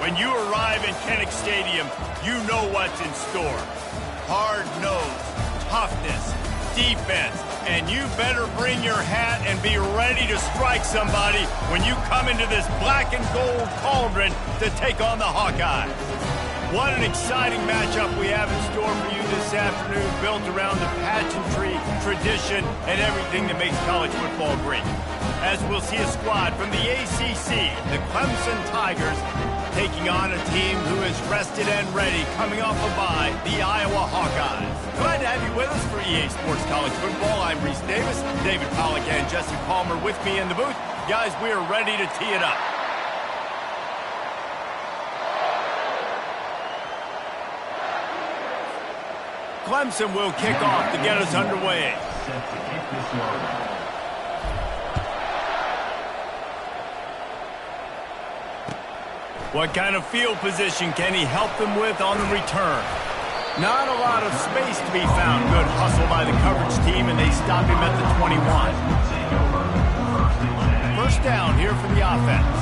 When you arrive in Kinnick Stadium, you know what's in store. Hard nose, toughness, defense, and you better bring your hat and be ready to strike somebody when you come into this black and gold cauldron to take on the Hawkeyes. What an exciting matchup we have in store for you this afternoon, built around the pageantry, tradition, and everything that makes college football great. As we'll see a squad from the ACC, the Clemson Tigers, taking on a team who is rested and ready, coming off a bye, the Iowa Hawkeyes. Glad to have you with us for EA Sports College Football. I'm Reese Davis, David Pollack and Jesse Palmer with me in the booth. Guys, we are ready to tee it up. Clemson will kick off to get us underway. What kind of field position can he help them with on the return? Not a lot of space to be found. Good hustle by the coverage team, and they stop him at the 21. First down here for the offense.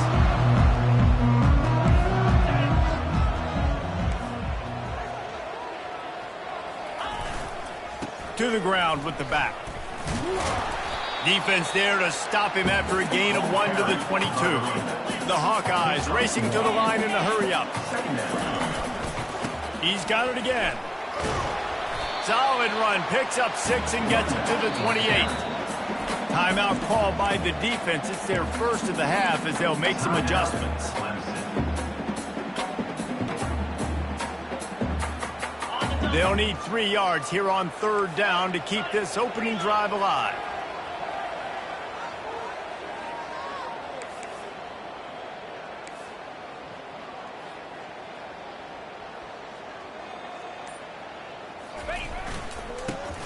To the ground with the back. Defense there to stop him after a gain of 1 to the 22. The Hawkeyes racing to the line in a hurry-up. He's got it again. Solid run, picks up 6 and gets it to the 28. Timeout called by the defense. It's their first of the half as they'll make some adjustments. They'll need 3 yards here on third down to keep this opening drive alive.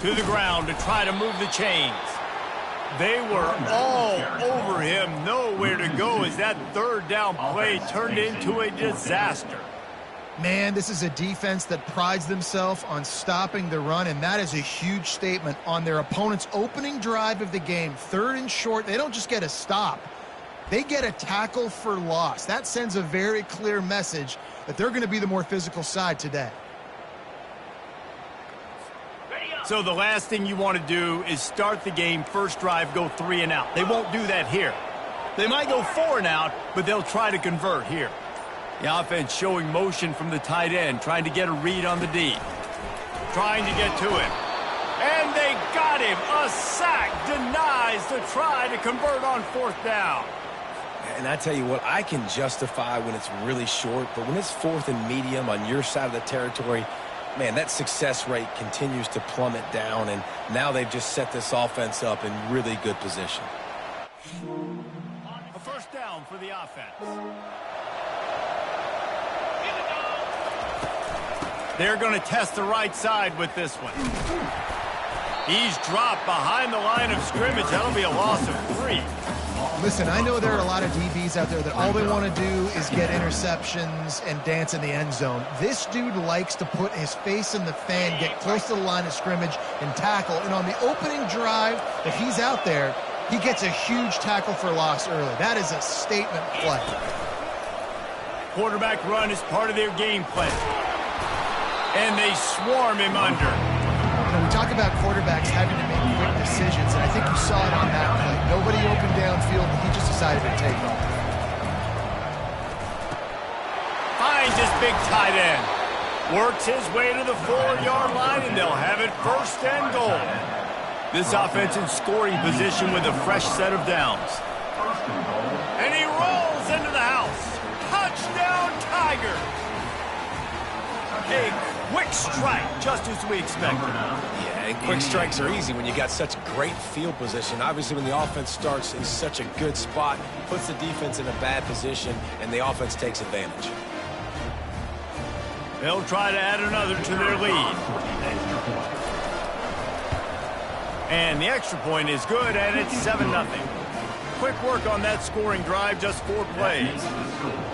To the ground to try to move the chains. They were all over him, nowhere to go as that third down play turned into a disaster. Man, this is a defense that prides themselves on stopping the run, and that is a huge statement on their opponent's opening drive of the game. 3rd and short, they don't just get a stop. They get a tackle for loss. That sends a very clear message that they're going to be the more physical side today. So the last thing you want to do is start the game, first drive, go 3 and out. They won't do that here. They might go 4 and out, but they'll try to convert here. The offense showing motion from the tight end, trying to get a read on the D. Trying to get to him. And they got him. A sack denies the try to convert on 4th down. And I tell you what, I can justify when it's really short, but when it's 4th and medium on your side of the territory, man, that success rate continues to plummet down, and now they've just set this offense up in really good position. A first down for the offense. They're going to test the right side with this one. He's dropped behind the line of scrimmage. That'll be a loss of 3. Listen, I know there are a lot of DBs out there that all they want to do is get interceptions and dance in the end zone. This dude likes to put his face in the fan, get close to the line of scrimmage, and tackle. And on the opening drive that he's out there, he gets a huge tackle for loss early. That is a statement play. Quarterback run is part of their game plan. And they swarm him under. You know, we talk about quarterbacks having to make quick decisions, and I think you saw it on that play. Nobody opened downfield, and he just decided to take off. Finds his big tight end. Works his way to the 4-yard line, and they'll have it 1st and goal. This offense in scoring position with a fresh set of downs. And he rolls into the house. Touchdown, Tigers. A quick strike, just as we expected. Yeah, and quick strikes are easy when you got such great field position. Obviously, when the offense starts in such a good spot, puts the defense in a bad position, and the offense takes advantage. They'll try to add another to their lead. And the extra point is good, and it's 7-0. Quick work on that scoring drive, just 4 plays.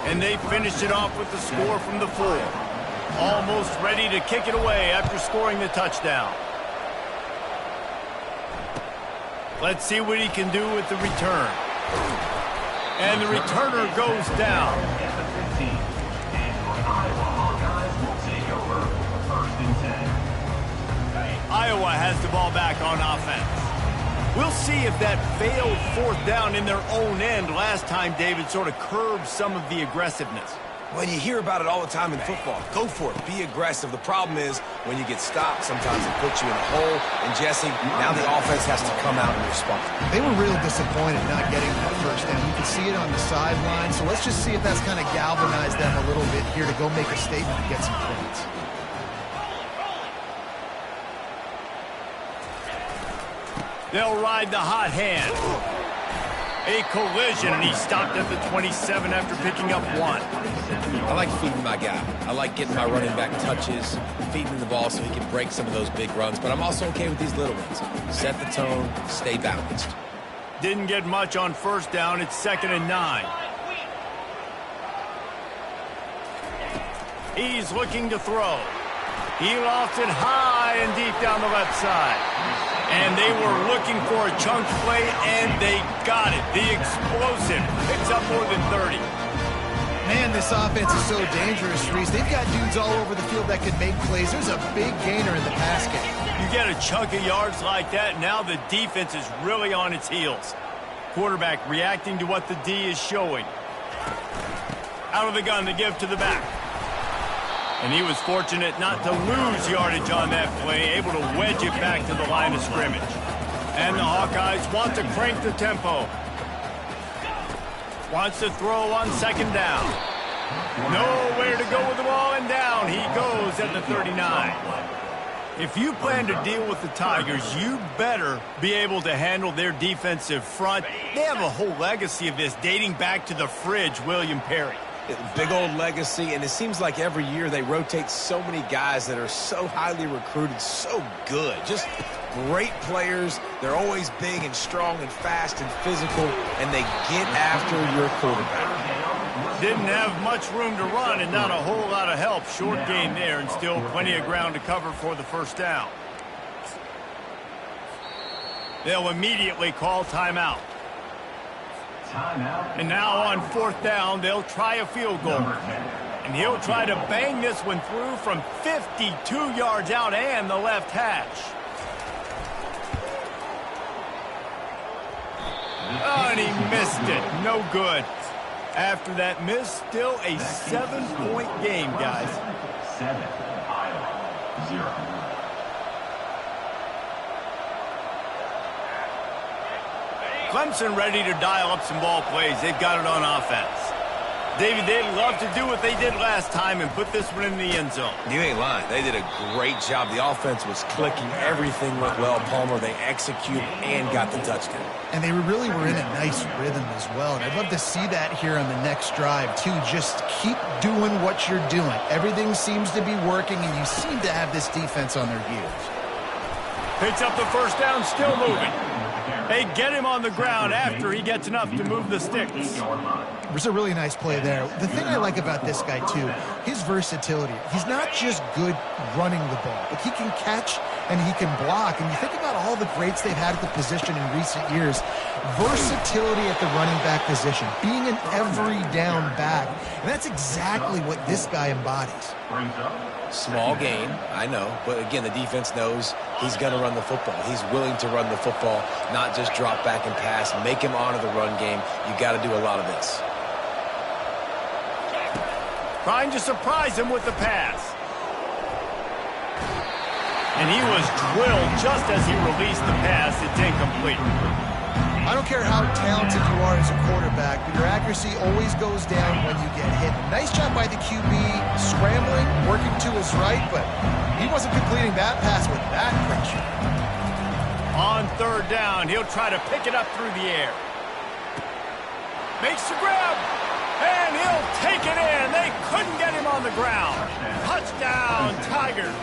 And they finished it off with the score from the 4. Almost ready to kick it away after scoring the touchdown. Let's see what he can do with the return. And the returner goes down. Iowa has the ball back on offense. We'll see if that failed fourth down in their own end last time, David, sort of curbed some of the aggressiveness. Well, you hear about it all the time in football. Go for it. Be aggressive. The problem is when you get stopped, sometimes it puts you in a hole. And, Jesse, now the offense has to come out and respond. They were real disappointed not getting that first down. You can see it on the sideline. So let's just see if that's kind of galvanized them a little bit here to go make a statement and get some points. They'll ride the hot hand. A collision, and he stopped at the 27 after picking up 1. I like feeding my guy. I like getting my running back touches, feeding him the ball so he can break some of those big runs. But I'm also okay with these little ones. Set the tone, stay balanced. Didn't get much on first down. It's 2nd and 9. He's looking to throw. He lost it high and deep down the left side. And they were looking for a chunk play, and they got it. The explosive picks up more than 30. Man, this offense is so dangerous, Reese. They've got dudes all over the field that can make plays. There's a big gainer in the pass game. You get a chunk of yards like that, now the defense is really on its heels. Quarterback reacting to what the D is showing. Out of the gun to give to the back. And he was fortunate not to lose yardage on that play, able to wedge it back to the line of scrimmage. And the Hawkeyes want to crank the tempo. Wants to throw on 2nd down. Nowhere to go with the ball, and down he goes at the 39. If you plan to deal with the Tigers, you better be able to handle their defensive front. They have a whole legacy of this dating back to the fridge, William Perry. Big old legacy, and it seems like every year they rotate so many guys that are so highly recruited, so good. Just great players. They're always big and strong and fast and physical, and they get after your quarterback. Didn't have much room to run and not a whole lot of help. Short gain there and still plenty of ground to cover for the first down. They'll immediately call timeout. And now on 4th down, they'll try a field goal. And he'll try to bang this one through from 52 yards out and the left hash. Oh, and he missed it. No good. After that miss, still a 7-point game, guys. 7, Iowa, 0. Clemson ready to dial up some ball plays. They've got it on offense. David, they'd love to do what they did last time and put this one in the end zone. You ain't lying. They did a great job. The offense was clicking. Everything went well. Palmer, they executed and got the touchdown. And they really were in a nice rhythm as well. And I'd love to see that here on the next drive, too. Just keep doing what you're doing. Everything seems to be working, and you seem to have this defense on their heels. Picks up the first down, still moving. They get him on the ground after he gets enough to move the sticks. It was a really nice play there. The thing I like about this guy, too, his versatility. He's not just good running the ball, but he can catch and he can block. And you think about all the greats they've had at the position in recent years. Versatility at the running back position, being an every down back. And that's exactly what this guy embodies. Small gain, I know. But, again, the defense knows he's going to run the football. He's willing to run the football, not just drop back and pass. Make him honor the run game. You got to do a lot of this. Trying to surprise him with the pass. And he was drilled just as he released the pass. It's incomplete. I don't care how talented you are as a quarterback, but your accuracy always goes down when you get hit. Nice job by the QB, scrambling, working to his right, but he wasn't completing that pass with that pressure. On 3rd down, he'll try to pick it up through the air. Makes the grab, and he'll take it in. They couldn't get him on the ground. Touchdown, Tigers.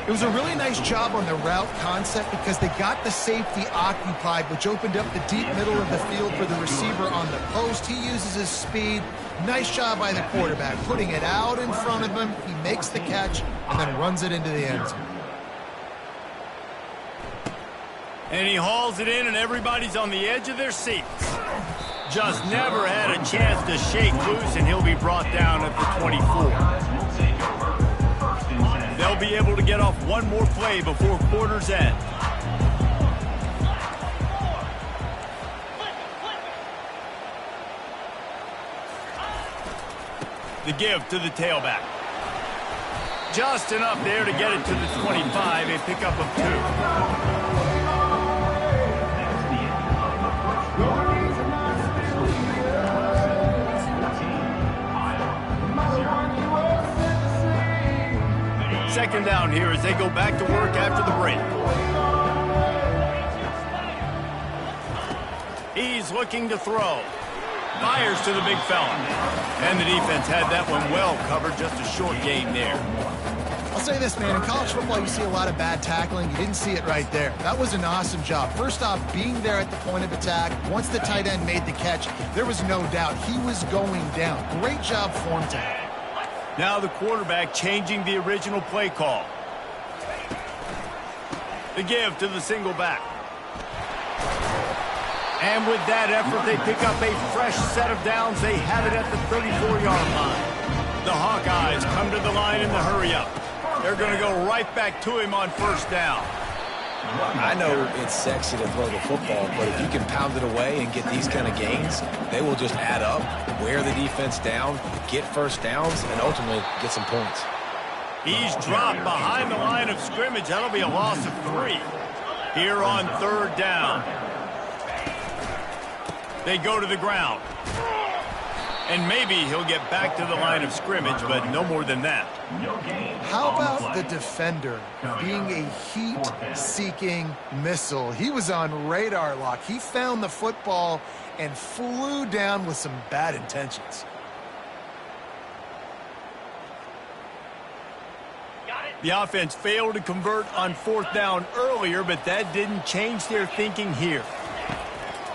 It was a really nice job on the route concept because they got the safety occupied, which opened up the deep middle of the field for the receiver on the post. He uses his speed. Nice job by the quarterback, putting it out in front of him. He makes the catch and then runs it into the end zone. And he hauls it in, and everybody's on the edge of their seats. Just never had a chance to shake loose, and he'll be brought down at the 24. They'll be able to get off one more play before quarter's end. The give to the tailback. Just enough there to get it to the 25, a pickup of 2. Second down here as they go back to work after the break. He's looking to throw. Fires to the big fella. And the defense had that one well covered, just a short gain there. I'll say this, man. In college football, you see a lot of bad tackling. You didn't see it right there. That was an awesome job. First off, being there at the point of attack. Once the tight end made the catch, there was no doubt he was going down. Great job for him to have. Now the quarterback changing the original play call. The give to the single back. And with that effort, they pick up a fresh set of downs. They have it at the 34-yard line. The Hawkeyes come to the line in the hurry-up. They're going to go right back to him on first down. I know it's sexy to throw the football, but if you can pound it away and get these kind of gains, they will just add up, wear the defense down, get first downs, and ultimately get some points. He's dropped behind the line of scrimmage. That'll be a loss of 3. Here on third down. They go to the ground. And maybe he'll get back to the line of scrimmage, but no more than that. How about the defender being a heat-seeking missile? He was on radar lock. He found the football and flew down with some bad intentions. The offense failed to convert on fourth down earlier, but that didn't change their thinking here.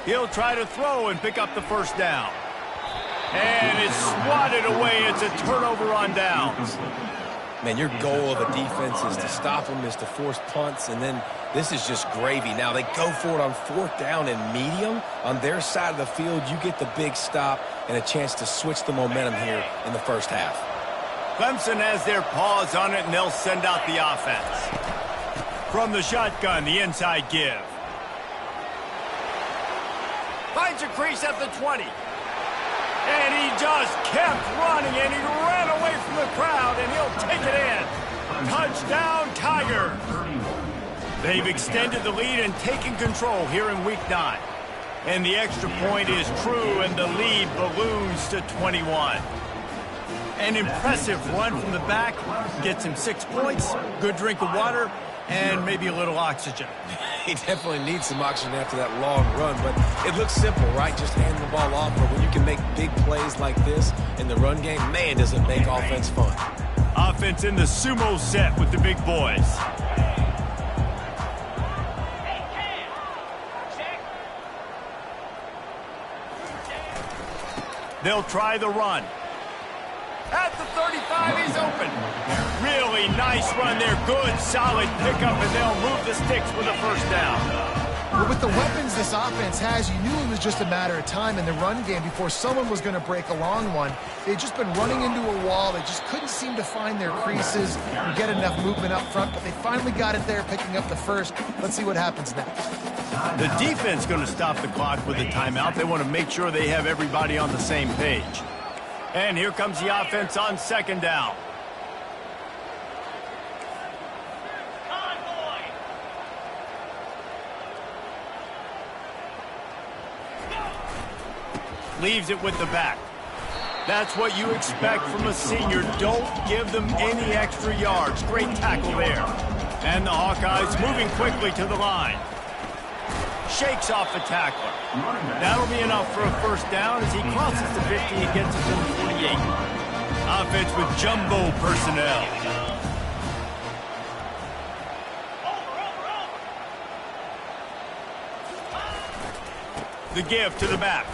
He'll try to throw and pick up the first down. And it's swatted away. It's a turnover on downs. Man, your goal of a defense is to stop them, is to force punts, and then this is just gravy. Now they go for it on fourth down and medium. On their side of the field, you get the big stop and a chance to switch the momentum here in the first half. Clemson has their paws on it, and they'll send out the offense. From the shotgun, the inside give. Finds a crease at the 20. And he just kept running, and he ran away from the crowd, and he'll take it in. Touchdown, Tigers. They've extended the lead and taken control here in Week 9. And the extra point is true, and the lead balloons to 21. An impressive run from the back. Gets him 6 points, good drink of water, and maybe a little oxygen. He definitely needs some oxygen after that long run, but it looks simple, right? Just hand the ball off, but when you can make big plays like this in the run game, man, does it make offense fun. Offense in the sumo set with the big boys. They'll try the run. At the 35, he's open. Really nice run there. Good, solid pickup, and they'll move the sticks with a first down. Well, with the weapons this offense has, you knew it was just a matter of time in the run game before someone was going to break a long one. They'd just been running into a wall. They just couldn't seem to find their creases and get enough movement up front, but they finally got it there, picking up the first. Let's see what happens next. The defense going to stop the clock with a timeout. They want to make sure they have everybody on the same page. And here comes the offense on second down. Leaves it with the back. That's what you expect from a senior. Don't give them any extra yards. Great tackle there. And the Hawkeyes moving quickly to the line. Shakes off the tackler. That'll be enough for a first down as he crosses the 50 and gets it to the 48. Offense with jumbo personnel. The give to the back.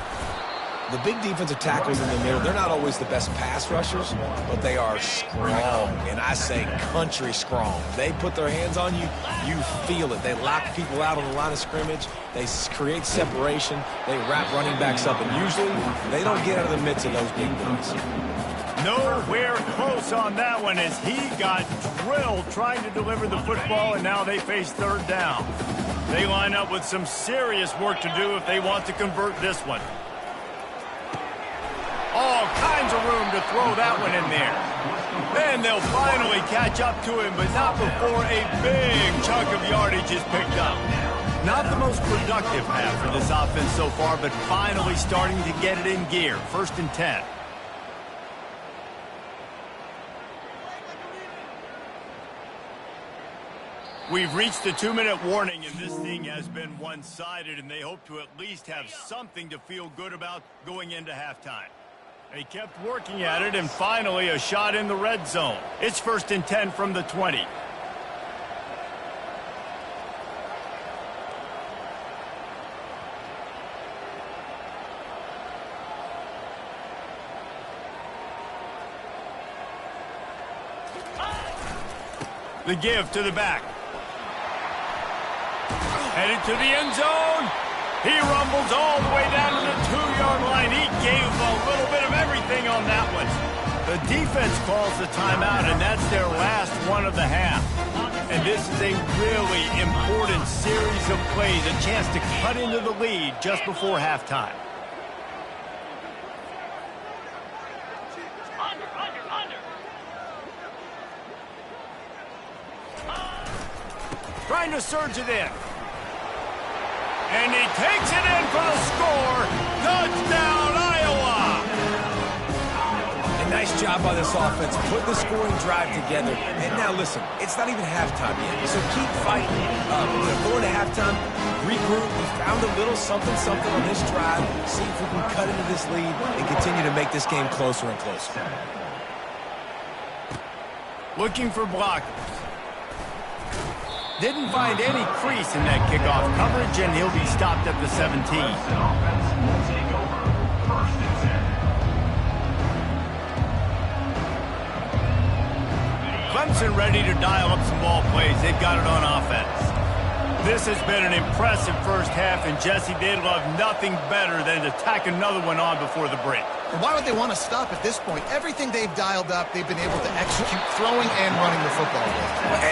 The big defensive tackles in the middle, they're not always the best pass rushers, but they are strong, and I say country strong. They put their hands on you, you feel it. They lock people out on the line of scrimmage. They create separation. They wrap running backs up, and usually they don't get out of the midst of those big boys. Nowhere close on that one as he got drilled trying to deliver the football, and now they face third down. They line up with some serious work to do if they want to convert this one. All kinds of room to throw that one in there. Then they'll finally catch up to him, but not before a big chunk of yardage is picked up. Not the most productive half for this offense so far, but finally starting to get it in gear. 1st and 10. We've reached the 2-minute warning, and this thing has been one-sided, and they hope to at least have something to feel good about going into halftime. They kept working at it, and finally a shot in the red zone. It's 1st and 10 from the 20. The give to the back. Headed to the end zone. He rumbles all the way down to the 2-yard line. He gave a little bit of everything on that one. The defense calls the timeout, and that's their last one of the half. And this is a really important series of plays, a chance to cut into the lead just before halftime. Trying to surge it in. And he takes it in for the score. Touchdown, Iowa! A nice job by this offense. Put the scoring drive together. And now, listen, it's not even halftime yet. So keep fighting. Going to halftime, regroup. We found a little something on this drive. See if we can cut into this lead and continue to make this game closer and closer. Looking for blockers. Didn't find any crease in that kickoff coverage, and he'll be stopped at the 17. Clemson ready to dial up some ball plays. They've got it on offense. This has been an impressive first half, and Jesse, they'd love nothing better than to tack another one on before the break. And why would they want to stop at this point? Everything they've dialed up, they've been able to execute throwing and running the football.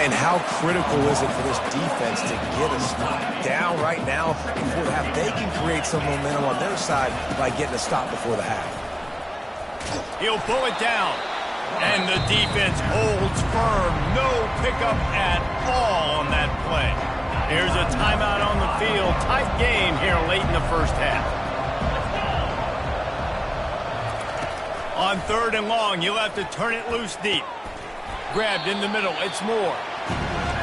And how critical is it for this defense to get a stop down right now before the half? They can create some momentum on their side by getting a stop before the half. He'll pull it down. And the defense holds firm. No pickup at all on that play. Here's a timeout on the field. Tight game here late in the first half. On 3rd and long, you'll have to turn it loose deep. Grabbed in the middle, it's Moore.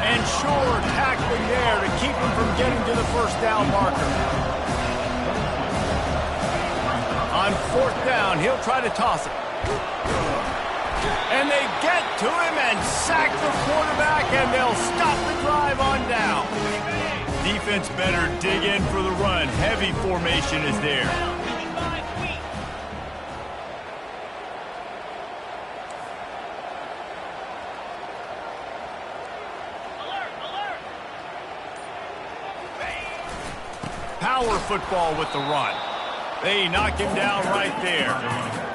And Shore tackling there to keep him from getting to the first down marker. On 4th down, he'll try to toss it. And they get to him and sack the quarterback, and they'll stop the drive on down. Defense better dig in for the run. Heavy formation is there. Power football with the run. They knock him down right there.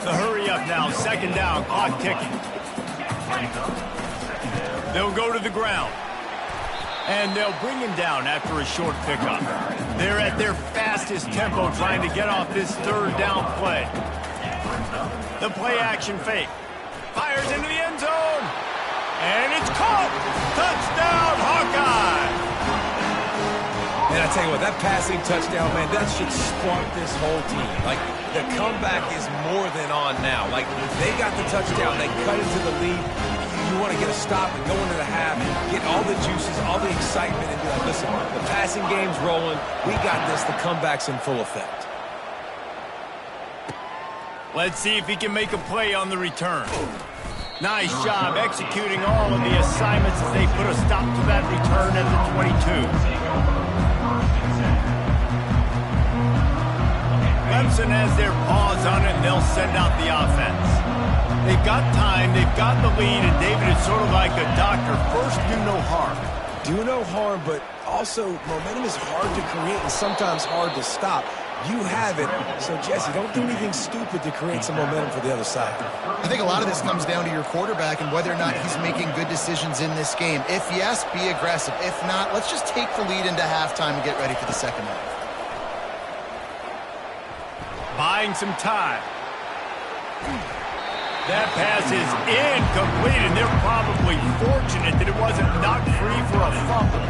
The hurry up now, 2nd down, clock ticking. They'll go to the ground. And they'll bring him down after a short pickup. They're at their fastest tempo trying to get off this 3rd down play. The play action fake. Fires into the end zone. And it's caught. Touchdown, Hawkeye. And I tell you what, that passing touchdown, man, that should spark this whole team. Like, the comeback is more than on now. Like, they got the touchdown. They cut into the lead. You want to get a stop and go into the half, get all the juices, all the excitement, and be like, listen, the passing game's rolling. We got this. The comeback's in full effect. Let's see if he can make a play on the return. Nice job executing all of the assignments as they put a stop to that return at the 22. Clemson has their paws on it, and they'll send out the offense. They've got time, they've got the lead, and David, it's sort of like a doctor. First, do no harm. Do no harm, but also momentum is hard to create and sometimes hard to stop. You have it. So, Jesse, don't do anything stupid to create some momentum for the other side. I think a lot of this comes down to your quarterback and whether or not he's making good decisions in this game. If yes, be aggressive. If not, let's just take the lead into halftime and get ready for the second half. Buying some time. That pass is incomplete, and they're probably fortunate that it wasn't knocked free for a fumble.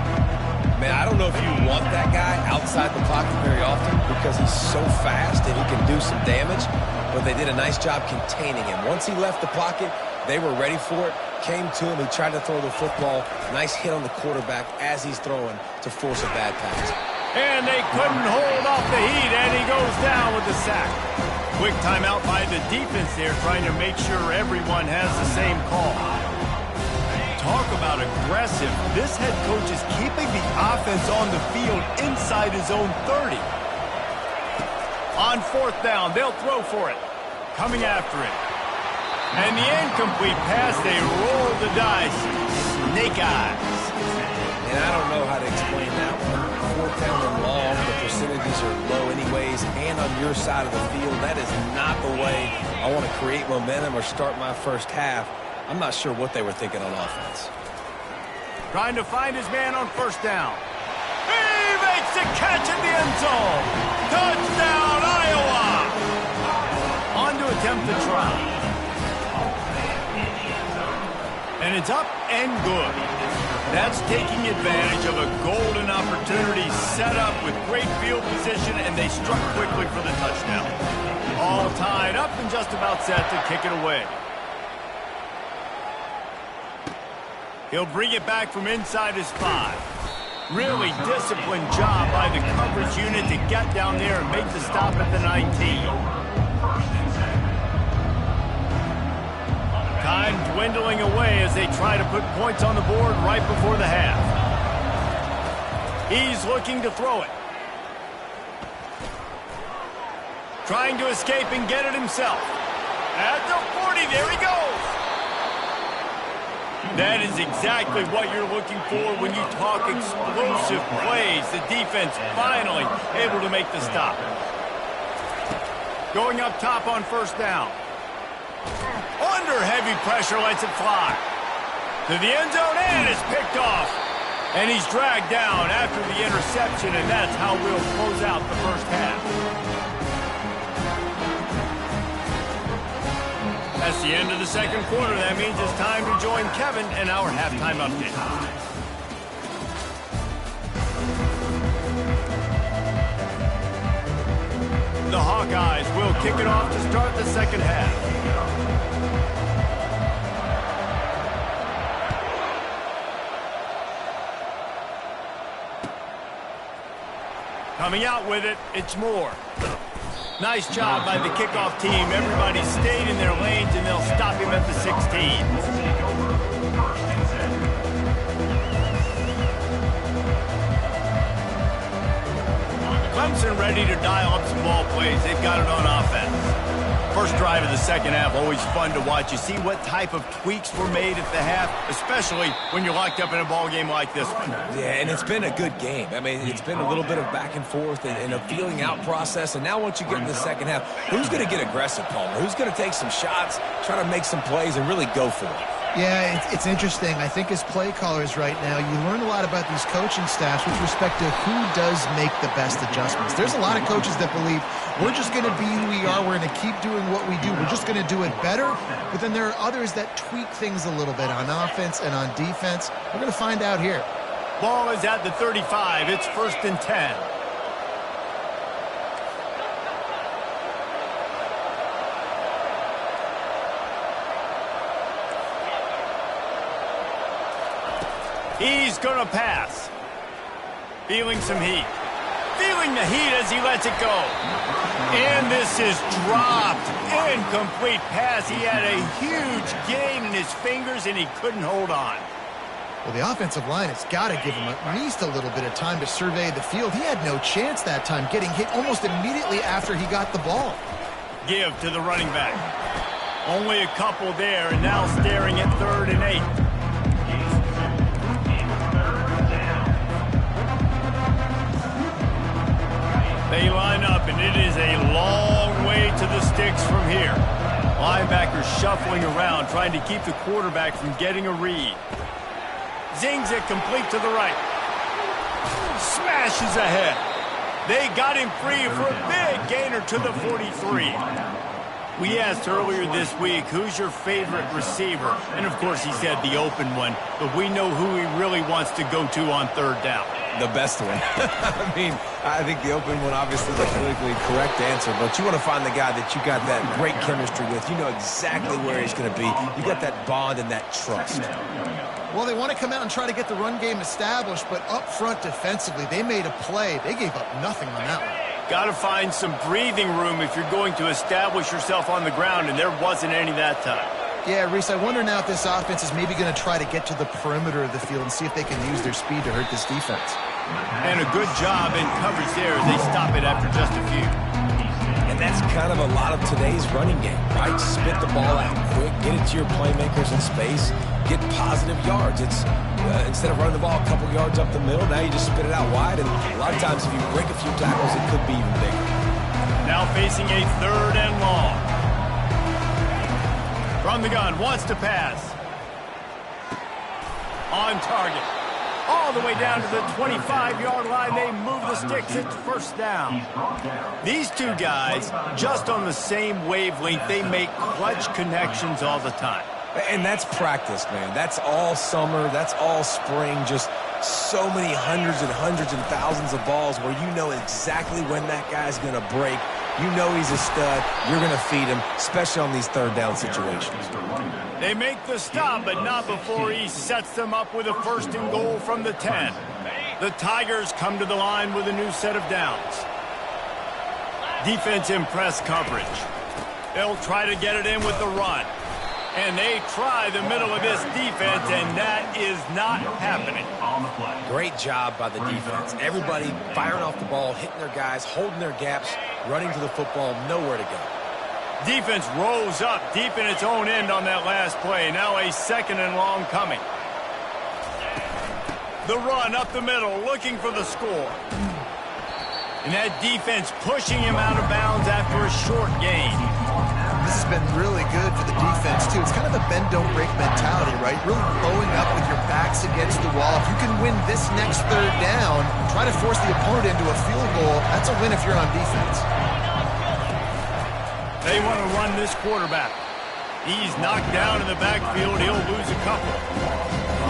Man, I don't know if you want that guy outside the pocket very often because he's so fast and he can do some damage, but they did a nice job containing him. Once he left the pocket, they were ready for it, came to him, he tried to throw the football. Nice hit on the quarterback as he's throwing to force a bad pass. And they couldn't hold off the heat, and he goes down with the sack. Quick timeout by the defense there, trying to make sure everyone has the same call. Talk about aggressive. This head coach is keeping the offense on the field inside his own 30. On fourth down, they'll throw for it. Coming after it. And the incomplete pass, they roll the dice. Snake eyes. And I don't know how to explain that one. Fourth down and long, the percentages are low anyways, and on your side of the field, that is not the way I want to create momentum or start my first half. I'm not sure what they were thinking on offense. Trying to find his man on first down. He makes the catch in the end zone. Touchdown, Iowa! On to attempt the try. And it's up and good. That's taking advantage of a golden opportunity set up with great field position, and they struck quickly for the touchdown. All tied up and just about set to kick it away. He'll bring it back from inside his 5. Really disciplined job by the coverage unit to get down there and make the stop at the 19. Time dwindling away as they try to put points on the board right before the half. He's looking to throw it. Trying to escape and get it himself. At the 40, there he goes. That is exactly what you're looking for when you talk explosive plays. The defense finally able to make the stop. Going up top on first down. Under heavy pressure, lets it fly. To the end zone, and it's picked off. And he's dragged down after the interception, and that's how we'll close out the first half. That's the end of the second quarter. That means it's time to join Kevin and our halftime update. The Hawkeyes will kick it off to start the second half. Coming out with it, it's Moore. Nice job by the kickoff team. Everybody stayed in their lanes, and they'll stop him at the 16. Clemson ready to dial up some ball plays. They've got it on offense. First drive of the second half, always fun to watch. You see what type of tweaks were made at the half, especially when you're locked up in a ball game like this one. Yeah, and it's been a good game. I mean, it's been a little bit of back and forth and a feeling out process. And now once you get in the second half, who's going to get aggressive, Palmer? Who's going to take some shots, try to make some plays, and really go for it? Yeah, it's interesting. I think as play callers right now, you learn a lot about these coaching staffs with respect to who does make the best adjustments. There's a lot of coaches that believe we're just going to be who we are. We're going to keep doing what we do. We're just going to do it better. But then there are others that tweak things a little bit on offense and on defense. We're going to find out here. Ball is at the 35. It's 1st and 10. He's going to pass. Feeling some heat. Feeling the heat as he lets it go. And this is dropped. Incomplete pass. He had a huge gain in his fingers, and he couldn't hold on. Well, the offensive line has got to give him at least a little bit of time to survey the field. He had no chance that time, getting hit almost immediately after he got the ball. Give to the running back. Only a couple there, and now staring at 3rd and 8. They line up, and it here. Linebackers shuffling around, trying to keep the quarterback from getting a read. Zings it complete to the right. Smashes ahead. They got him free for a big gainer to the 43. We asked earlier this week, who's your favorite receiver? And, of course, he said the open one, but we know who he really wants to go to on third down. The best one. I mean, I think the open one, obviously, the politically correct answer, but you want to find the guy that you got that great chemistry with. You know exactly where he's going to be. You got that bond and that trust. Well, they want to come out and try to get the run game established, but up front defensively, they made a play. They gave up nothing on that one. Got to find some breathing room if you're going to establish yourself on the ground, and there wasn't any that time. Yeah, Reese, I wonder now if this offense is maybe going to try to get to the perimeter of the field and see if they can use their speed to hurt this defense. And a good job in coverage there as they stop it after just a few. And that's kind of a lot of today's running game, right? Spit the ball out quick, get it to your playmakers in space, get positive yards. It's instead of running the ball a couple yards up the middle, now you just spit it out wide, and a lot of times if you break a few tackles, it could be even bigger. Now facing a 3rd and long. From the gun, wants to pass. On target. All the way down to the 25-yard line. They move the sticks. It's first down. These two guys, just on the same wavelength, they make clutch connections all the time. And that's practice, man. That's all summer. That's all spring. Just so many hundreds and thousands of balls where you know exactly when that guy's going to break. You know he's a stud. You're going to feed him, especially on these third down situations. They make the stop, but not before he sets them up with a 1st and goal from the 10. The Tigers come to the line with a new set of downs. Defense in press coverage. They'll try to get it in with the run. And they try the middle of this defense, and that is not happening. Great job by the defense. Everybody firing off the ball, hitting their guys, holding their gaps, running to the football, nowhere to go. Defense rose up deep in its own end on that last play. Now a 2nd and long coming. The run up the middle, looking for the score. And that defense pushing him out of bounds after a short gain. This has been really good for the defense, too. It's kind of a bend-don't-break mentality, right? Really bowing up with your backs against the wall. If you can win this next 3rd down, try to force the opponent into a field goal, that's a win if you're on defense. They want to run this quarterback. He's knocked down in the backfield. He'll lose a couple.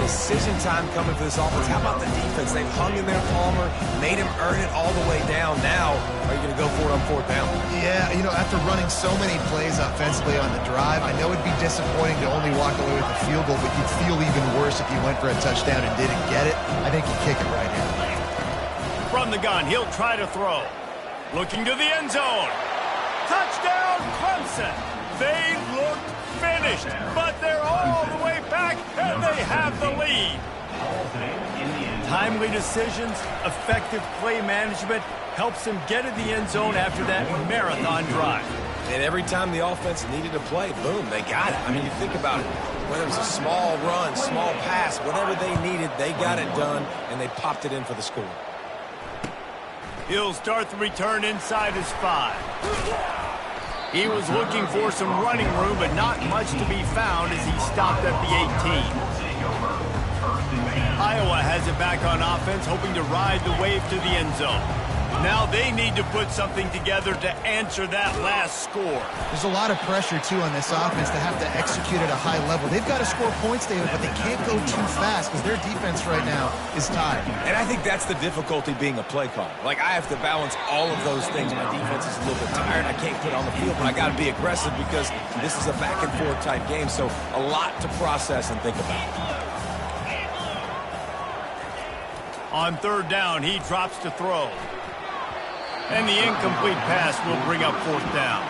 Decision time coming for this offense. How about the defense? They've hung in there, Palmer, made him earn it all the way down. Now, are you going to go for it on 4th down? Yeah, you know, after running so many plays offensively on the drive, I know it'd be disappointing to only walk away with a field goal, but you'd feel even worse if you went for a touchdown and didn't get it. I think you kick it right here. From the gun, he'll try to throw. Looking to the end zone. Touchdown, Clemson. They look finished, but they're all the way back, and they have the lead. Timely decisions, effective play management helps them get in the end zone after that marathon drive. And every time the offense needed a play, boom, they got it. I mean, you think about it. Whether it was a small run, small pass, whatever they needed, they got it done, and they popped it in for the score. He'll start the return inside his 5. He was looking for some running room, but not much to be found as he stopped at the 18. Iowa has it back on offense, hoping to ride the wave to the end zone. Now they need to put something together to answer that last score. There's a lot of pressure, too, on this offense to have to execute at a high level. They've got to score points, David, but they can't go too fast because their defense right now is tired. And I think that's the difficulty being a play caller. Like, I have to balance all of those things. My defense is a little bit tired. I can't put it on the field, but I got to be aggressive because this is a back-and-forth type game, so a lot to process and think about. On 3rd down, he drops to throw. And the incomplete pass will bring up 4th down.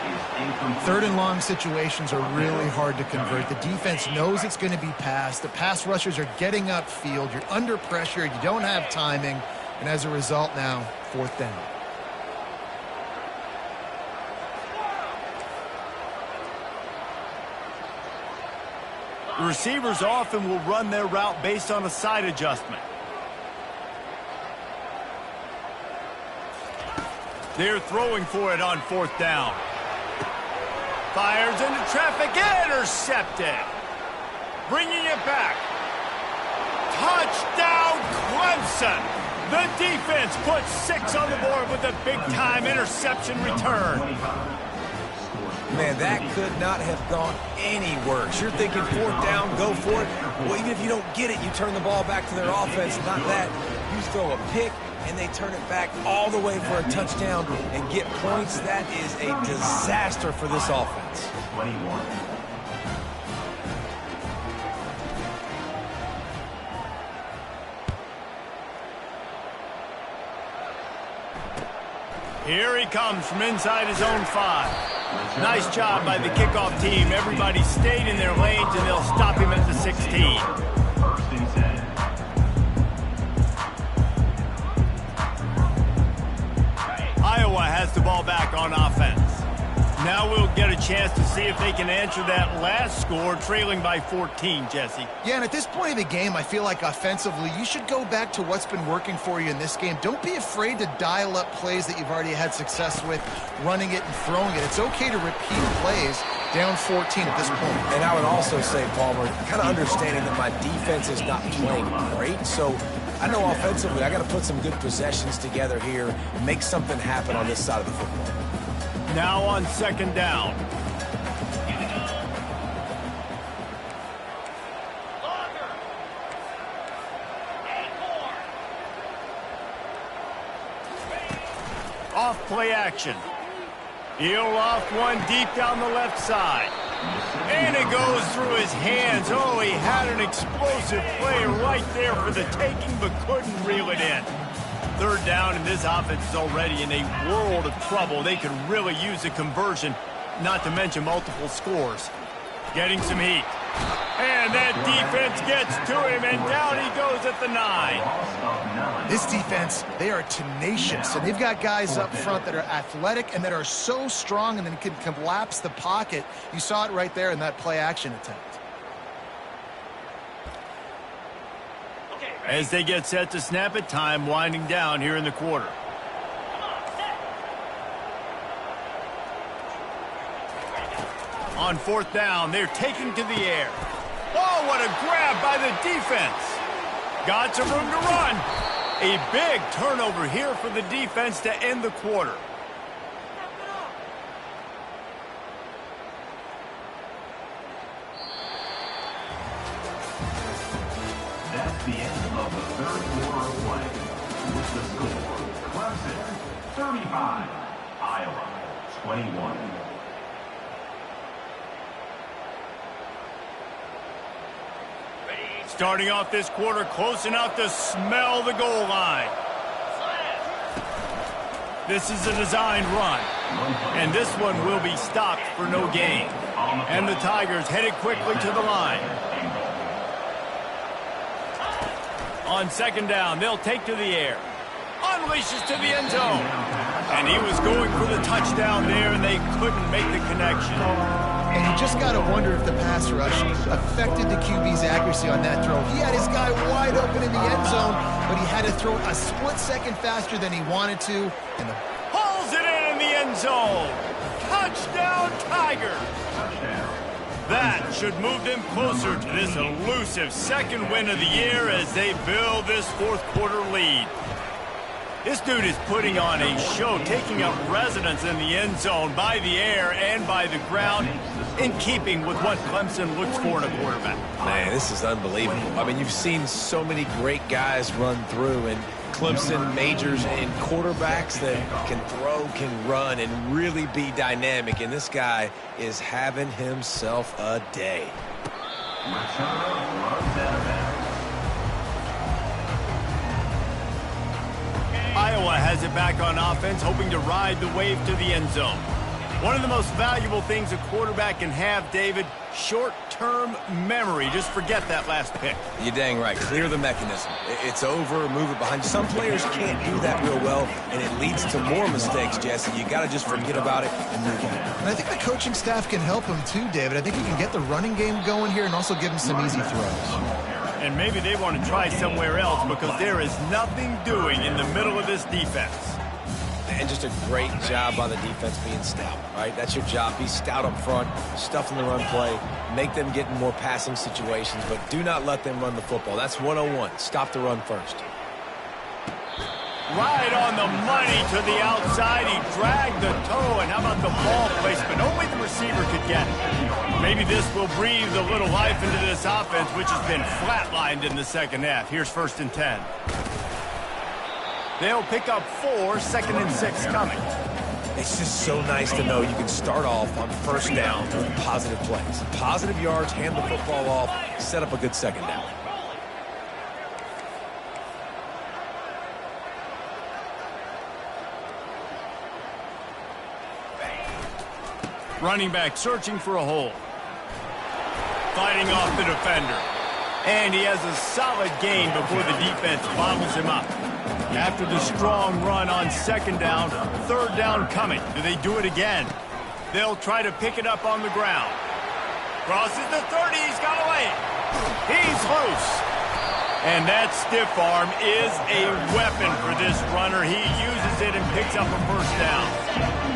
3rd and long situations are really hard to convert. The defense knows it's going to be passed. The pass rushers are getting upfield. You're under pressure. You don't have timing. And as a result now, 4th down. The receivers often will run their route based on a side adjustment. They're throwing for it on 4th down. Fires into traffic, intercepted. Bringing it back. Touchdown, Clemson. The defense puts 6 on the board with a big-time interception return. Man, that could not have gone any worse. You're thinking 4th down, go for it. Well, even if you don't get it, you turn the ball back to their offense. Not that. You throw a pick, and they turn it back all the way for a touchdown and get points. That is a disaster for this offense. 21. Here he comes from inside his own 5. Nice job by the kickoff team. Everybody stayed in their lanes, and they'll stop him at the 16. First and 10. Iowa has the ball back on offense. Now we'll get a chance to see if they can answer that last score, trailing by 14, Jesse. Yeah, and at this point of the game, I feel like offensively, you should go back to what's been working for you in this game. Don't be afraid to dial up plays that you've already had success with, running it and throwing it. It's okay to repeat plays down 14 at this point. And I would also say, Palmer, kind of understanding that my defense is not playing great, so I know offensively I got to put some good possessions together here and make something happen on this side of the football. Now on 2nd down. Off play action. He'll loft one deep down the left side. And it goes through his hands. Oh, he had an explosive play right there for the taking, but couldn't reel it in. 3rd down, and this offense is already in a world of trouble. They could really use a conversion, not to mention multiple scores. Getting some heat. And that defense gets to him, and down he goes at the 9. This defense, they are tenacious, and they've got guys up front that are athletic and that are so strong and then can collapse the pocket. You saw it right there in that play-action attempt. As they get set to snap it, time winding down here in the quarter. On 4th down, they're taking to the air. Oh, what a grab by the defense. Got some room to run. A big turnover here for the defense to end the quarter. That's the end of the 3rd quarter of play. With the score, Clemson 35, Iowa 21. Starting off this quarter close enough to smell the goal line. This is a designed run, and this one will be stopped for no gain. And the Tigers headed quickly to the line. On 2nd down, they'll take to the air. Unleashes to the end zone. And he was going for the touchdown there, and they couldn't make the connection. And you just got to wonder if the pass rush affected the QB's accuracy on that throw. He had his guy wide open in the end zone, but he had to throw a split second faster than he wanted to. And pulls it in the end zone. Touchdown, Tigers. That should move them closer to this elusive 2nd win of the year as they build this 4th quarter lead. This dude is putting on a show, taking up residence in the end zone by the air and by the ground, in keeping with what Clemson looks for in a quarterback. Man, this is unbelievable. I mean, you've seen so many great guys run through, and Clemson majors in quarterbacks that can throw, can run, and really be dynamic. And this guy is having himself a day. Iowa has it back on offense, hoping to ride the wave to the end zone. One of the most valuable things a quarterback can have, David, short-term memory. Just forget that last pick. You're dang right. Clear the mechanism. It's over, move it behind. Some players can't do that real well, and it leads to more mistakes, Jesse. You got to just forget about it and move on. And I think the coaching staff can help him too, David. I think he can get the running game going here and also give him some easy throws. And maybe they want to try somewhere else because there is nothing doing in the middle of this defense. And just a great job by the defense being stout, right? That's your job. Be stout up front, stuff in the run play, make them get in more passing situations, but do not let them run the football. That's 101. Stop the run first. Right on the money to the outside. He dragged the toe, and how about the ball placement? Only the receiver could get it. Maybe this will breathe a little life into this offense, which has been flatlined in the second half. Here's 1st and 10. They'll pick up 4, 2nd and 6 coming. It's just so nice to know you can start off on 1st down with positive plays. Positive yards, hand the football off, set up a good 2nd down. Running back searching for a hole. Fighting off the defender. And he has a solid gain before the defense bottles him up. After the strong run on 2nd down, 3rd down coming. Do they do it again? They'll try to pick it up on the ground. Crosses the 30. He's got away. He's loose. And that stiff arm is a weapon for this runner. He uses it and picks up a 1st down.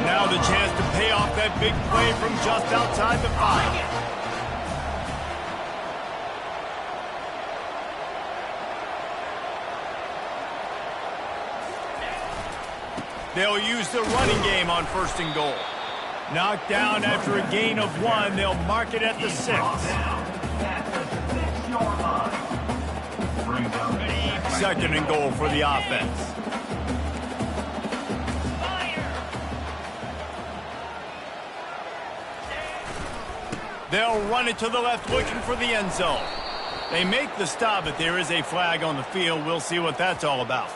Now the chance to pay off that big play from just outside the 5. They'll use the running game on 1st and goal. Knocked down after a gain of 1. They'll mark it at the 6. 2nd and goal for the offense. They'll run it to the left, looking for the end zone. They make the stop, but there is a flag on the field. We'll see what that's all about.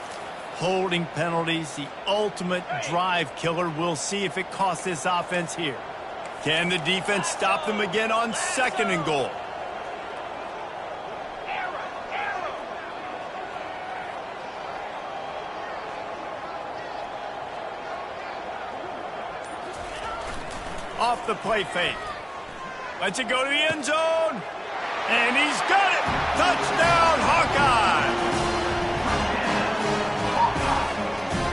Holding penalties, the ultimate drive killer. We'll see if it costs this offense here. Can the defense stop them again on 2nd and goal? Off the play fake. Lets it go to the end zone. And he's got it. Touchdown, Hawkeye.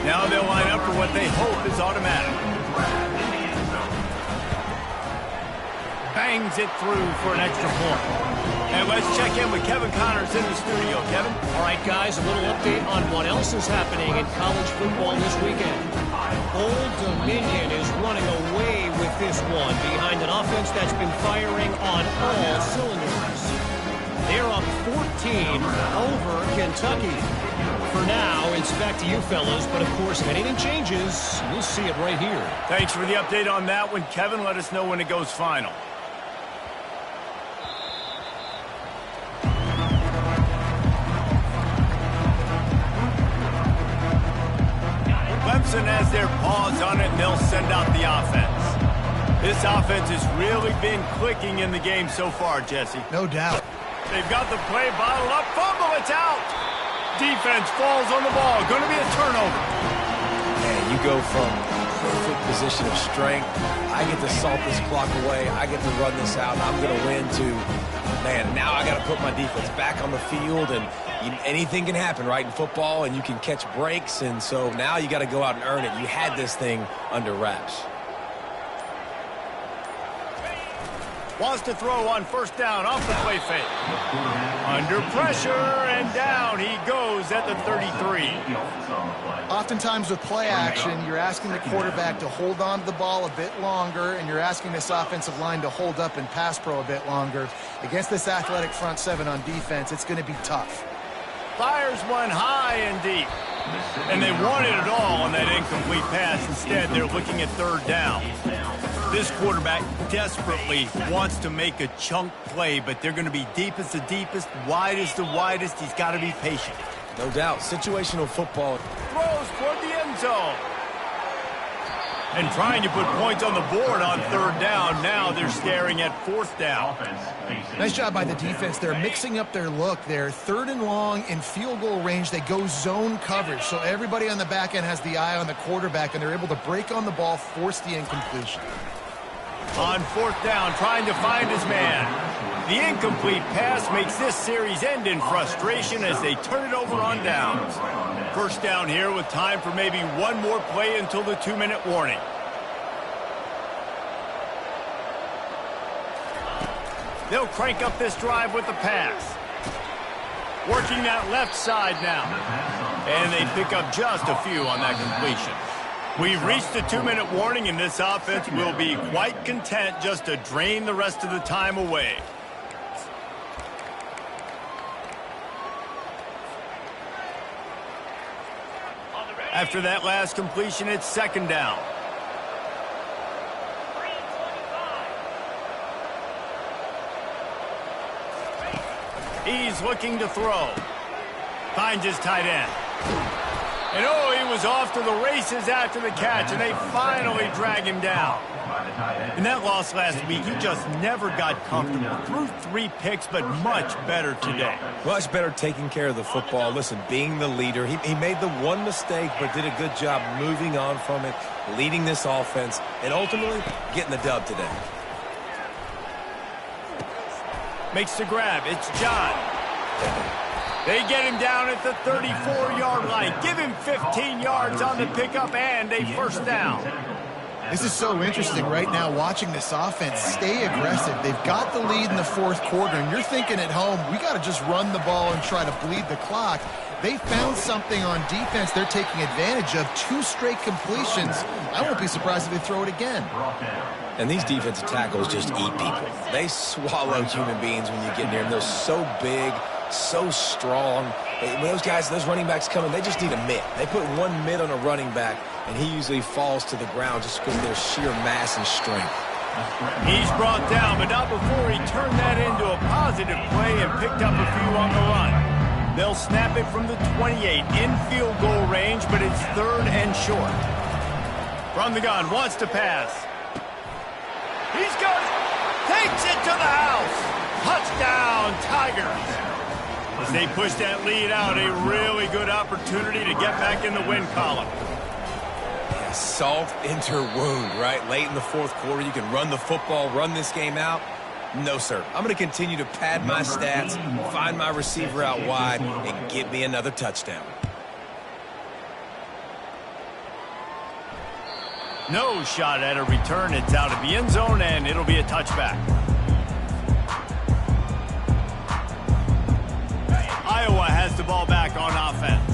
Now they'll line up for what they hope is automatic. Bangs it through for an extra point. And let's check in with Kevin Connors in the studio. Kevin? All right, guys, a little update on what else is happening in college football this weekend. Old Dominion is running away with this one behind an offense that's been firing on all cylinders. They're up 14 over Kentucky. For now, it's back to you fellas, but of course, if anything changes, we'll see it right here. Thanks for the update on that one, Kevin. Let us know when it goes final. Clemson has their paws on it, and they'll send out the offense. This offense has really been clicking in the game so far, Jesse. No doubt. They've got the play bottled up. Fumble, it's out. Defense falls on the ball. Going to be a turnover. Man, you go from perfect position of strength. I get to salt this clock away. I get to run this out. I'm going to win to, man, now I got to put my defense back on the field. And anything can happen, right, in football. And you can catch breaks. And so now you got to go out and earn it. You had this thing under wraps. Wants to throw on 1st down off the play fake. Under pressure, and down he goes at the 33. Oftentimes with play action, you're asking the quarterback to hold on to the ball a bit longer, and you're asking this offensive line to hold up and pass pro a bit longer. Against this athletic front 7 on defense, it's going to be tough. Fires one high and deep. And they wanted it all on that incomplete pass. Instead, they're looking at 3rd down. This quarterback desperately wants to make a chunk play, but they're going to be deep as the deepest, wide as the widest. He's got to be patient. No doubt. Situational football. Throws toward the end zone. And trying to put points on the board on 3rd down. Now they're staring at 4th down. Nice job by the defense. They're mixing up their look. They're 3rd and long in field goal range. They go zone coverage. So everybody on the back end has the eye on the quarterback, and they're able to break on the ball, force the incompletion. On 4th down, trying to find his man. The incomplete pass makes this series end in frustration as they turn it over on downs. First down here with time for maybe one more play until the 2-minute warning. They'll crank up this drive with the pass. Working that left side now. And they pick up just a few on that completion. We've reached the 2-minute warning, and this offense will be quite content just to drain the rest of the time away. After that last completion, it's second down. He's looking to throw. Finds his tight end. And oh, he was off to the races after the catch, and they finally drag him down. In that loss last week, he just never got comfortable. Threw 3 picks, but much better today. Much better taking care of the football. Listen, being the leader, he made the one mistake, but did a good job moving on from it, leading this offense, and ultimately getting the dub today. Makes the grab. It's John. They get him down at the 34-yard line. Give him 15 yards on the pickup and a first down. This is so interesting right now, watching this offense stay aggressive. They've got the lead in the fourth quarter, and you're thinking at home, we got to just run the ball and try to bleed the clock. They found something on defense they're taking advantage of. 2 straight completions. I won't be surprised if they throw it again. And these defensive tackles just eat people. They swallow human beings when you get near them. They're so big, so strong. When those guys, those running backs come in, they just need a mitt. They put one mitt on a running back, and he usually falls to the ground just because of their sheer mass and strength. He's brought down, but not before he turned that into a positive play and picked up a few on the run. They'll snap it from the 28 in field goal range, but it's 3rd and short. From the gun, wants to pass. He's got it. Takes it to the house. Touchdown, Tigers. As they push that lead out, a really good opportunity to get back in the win column. Yeah, salt into wound, right? Late in the fourth quarter, you can run the football, run this game out. No, sir. I'm going to continue to pad my stats, find my receiver out wide, and get me another touchdown. No shot at a return. It's out of the end zone, and it'll be a touchback. Iowa has the ball back on offense.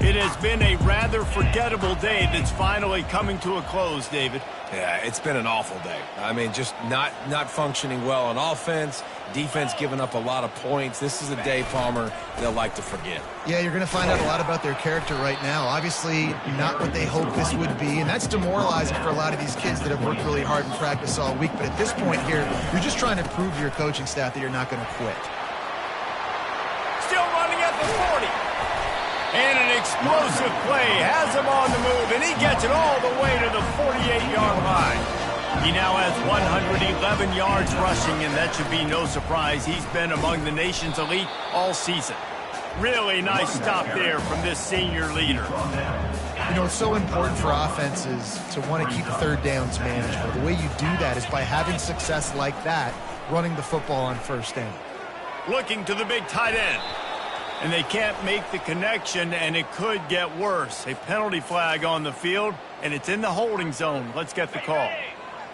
It has been a rather forgettable day that's finally coming to a close, David. Yeah, it's been an awful day. I mean, just not functioning well on offense, defense giving up a lot of points. This is a day, Palmer, they'll like to forget. Yeah, you're going to find out a lot about their character right now. Obviously, not what they hoped this would be, and that's demoralizing for a lot of these kids that have worked really hard in practice all week. But at this point here, you're just trying to prove to your coaching staff that you're not going to quit. Still running at the 40. And an explosive play has him on the move, and he gets it all the way to the 48-yard line. He now has 111 yards rushing, and that should be no surprise. He's been among the nation's elite all season. Really nice stop there from this senior leader. You know, it's so important for offenses to want to keep third downs manageable. The way you do that is by having success like that, running the football on first down. Looking to the big tight end. And they can't make the connection, and it could get worse. A penalty flag on the field, and it's in the holding zone. Let's get the call.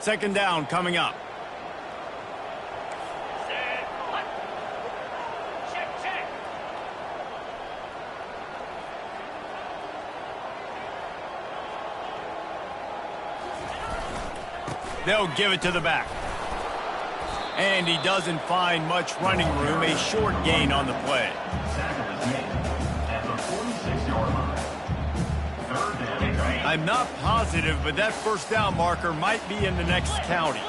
Second down coming up. They'll give it to the back. And he doesn't find much running room. A short gain on the play. I'm not positive, but that first down marker might be in the next county.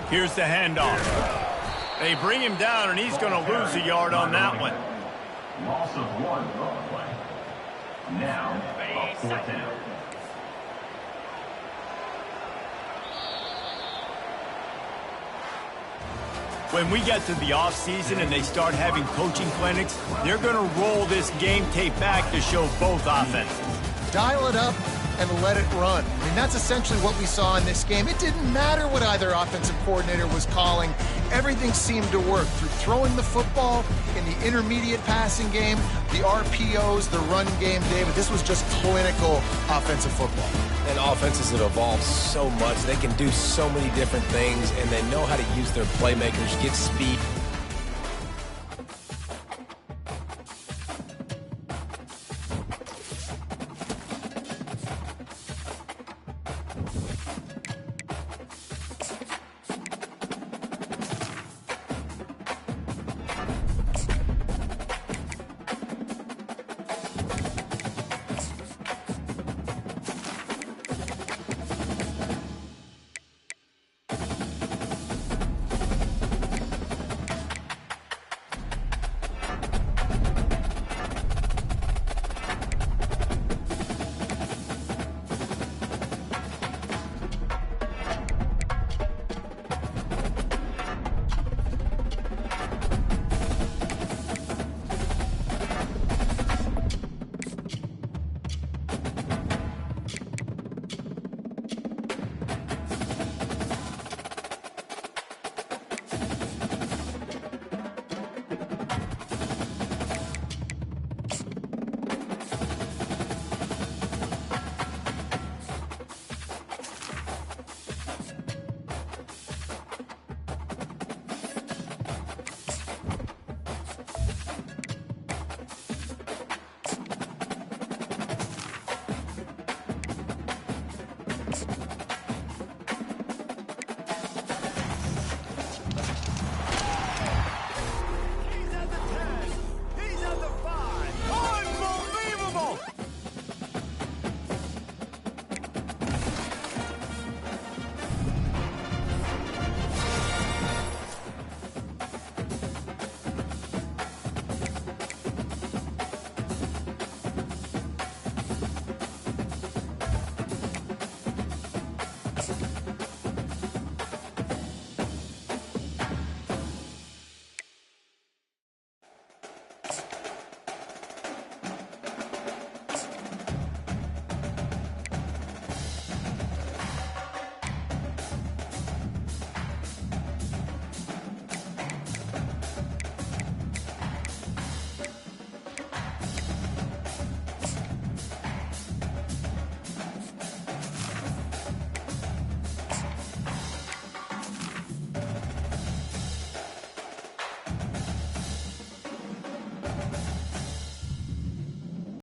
Here's the handoff. They bring him down, and he's going to lose a yard on that one. Loss of 1 on the play. Now, a 4th down. When we get to the offseason and they start having coaching clinics, they're going to roll this game tape back to show both offenses. Dial it up and let it run. I mean, that's essentially what we saw in this game. It didn't matter what either offensive coordinator was calling. everything seemed to work through throwing the football in the intermediate passing game, the RPOs, the run game, David. This was just clinical offensive football. And offenses have evolved so much. They can do so many different things, and they know how to use their playmakers, get speed.